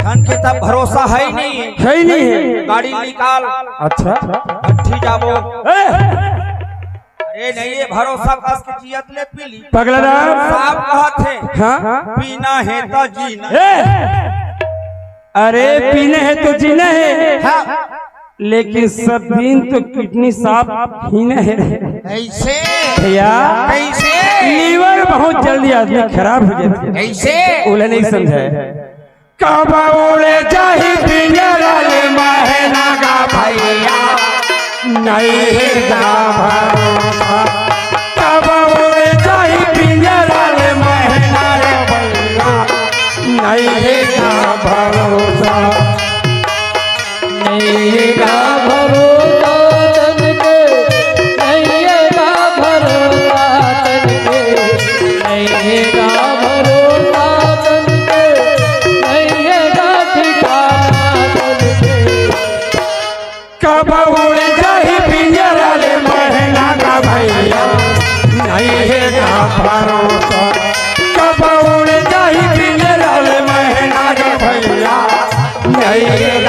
धन के तब भरोसा है ही नहीं, है ही नहीं है। गाड़ी निकाल। अच्छा अच्छी जाबो। अरे नहीं ये भरोसा कस की जियत ले पीली पगला साहब कहा थे। हाँ पीना है तो जीना। अरे पीने है तो जीना है, हाँ। लेकिन सब दिन तो किडनी साफ पीना है। कैसे भैया कैसे लीवर बहुत जल्दी आदमी खराब हो जाता है। कैसे बोले नहीं समझा कब उड़े जाही पिंजरा महना का भैया नहीं गा भरोसा। कब उड़े जाही पिंजरा महना रे भैया नहीं गा भरोसा। नहीं गा भरोसा तन के, नहीं गा भरोसा तन के, नहीं गा भरोसा तन के, नहीं गा ठिकाना तन के। कब उड़ जाही पिंजरा ले महना का भैया नहीं गा भरोसा। कब उड़ जाही पिंजरा ले महना का भैया नहीं